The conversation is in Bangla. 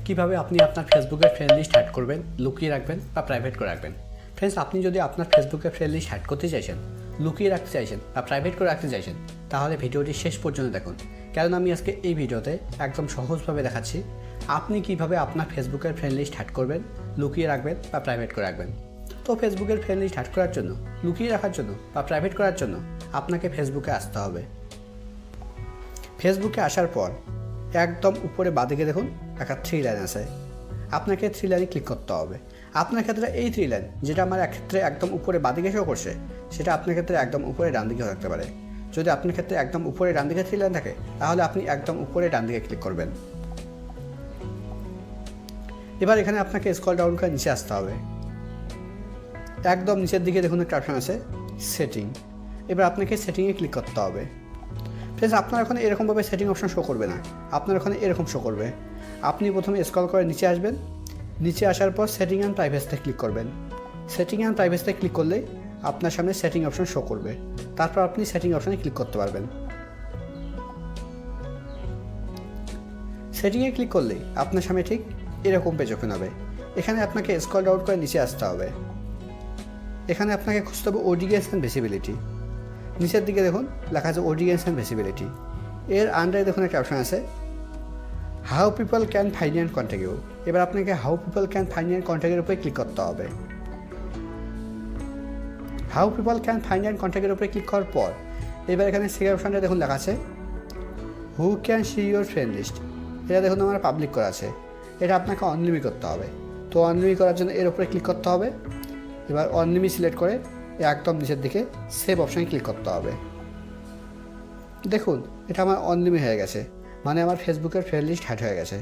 কিভাবে আপনি আপনার ফেসবুকের ফ্রেন্ড লিস্ট হ্যাড করবেন, লুকিয়ে রাখবেন বা প্রাইভেট করে রাখবেন। ফ্রেন্ডস, আপনি যদি আপনার ফেসবুকের ফ্রেন্ড লিস্ট হ্যাড করতে চাইছেন, লুকিয়ে রাখতে চাইছেন বা প্রাইভেট করে রাখতে চাইছেন, তাহলে ভিডিওটি শেষ পর্যন্ত দেখুন। কারণ আমি আজকে এই ভিডিওতে একদম সহজভাবে দেখাচ্ছি আপনি কিভাবে আপনার ফেসবুকের ফ্রেন্ড লিস্ট হ্যাড করবেন, লুকিয়ে রাখবেন বা প্রাইভেট করে রাখবেন। তো ফেসবুকের ফ্রেন্ড লিস্ট হ্যাড করার জন্য, লুকিয়ে রাখার জন্য বা প্রাইভেট করার জন্য আপনাকে ফেসবুকে আসতে হবে। ফেসবুকে আসার পর একদম উপরে বাঁদিকে দেখুন একটা 3 লাইন আছে, আপনাকে 3 লাইনে ক্লিক করতে হবে। আপনার ক্ষেত্রে এই 3 লাইন, যেটা আমার ক্ষেত্রে একদম উপরে বাঁদিকে শো করছে, সেটা আপনার ক্ষেত্রে একদম উপরে ডান দিকে থাকতে পারে। যদি আপনার ক্ষেত্রে একদম উপরে ডান দিকে 3 লাইন থাকে, তাহলে আপনি একদম উপরে ডান দিকে ক্লিক করবেন। এবার এখানে আপনাকে স্ক্রল ডাউন করে নিচে আসতে হবে। একদম নিচের দিকে দেখুন একটা অপশন আছে সেটিং। এবার আপনাকে সেটিংয়ে ক্লিক করতে হবে। ফ্রেন্ডস, আপনার ওখানে এরকমভাবে সেটিং অপশন শো করবে না, আপনার ওখানে এরকম শো করবে। আপনি প্রথমে স্ক্রল করে নিচে আসবেন, নিচে আসার পর সেটিং অ্যান্ড প্রাইভেসিতে ক্লিক করবেন। সেটিং অ্যান্ড প্রাইভেসিতে ক্লিক করলেই আপনার সামনে সেটিং অপশন শো করবে। তারপর আপনি সেটিং অপশনে ক্লিক করতে পারবেন। সেটিংয়ে ক্লিক করলেই আপনার সামনে ঠিক এরকম পেজ ওপেন হবে। এখানে আপনাকে স্ক্রল ডাউন করে নিচে আসতে হবে। এখানে আপনাকে খুঁজতে হবে অডিয়েন্স অ্যান্ড ভিজিবিলিটি। নিচের দিকে দেখুন লেখা আছে অডিয়েন্স অ্যান্ড ভিজিবিলিটি। এর আন্ডারে দেখুন একটা অপশন আছে how people can find and contact you. এবার আপনাকে how people can find and কন্ট্যাক্টের উপরে ক্লিক করতে হবে। How people can find and কন্ট্যাক্টের উপরে ক্লিক করার পর এবার এখানে সেকেন্ড অপশনটা দেখুন লেখা আছে who can see your friend list. এটা দেখুন আমার পাবলিক করা আছে, এটা আপনাকে অনলিমিট করতে হবে। তো অনলিমিট করার জন্য এর উপরে ক্লিক করতে হবে। এবার অনলিমিট সিলেক্ট করে একদম নিচের দিকে সেভ অপশানে ক্লিক করতে হবে। দেখুন এটা আমার অনলিমিট হয়ে গেছে, মানে আমার ফেসবুকের ফ্রেন্ড লিস্ট হ্যাড হয়ে গেছে।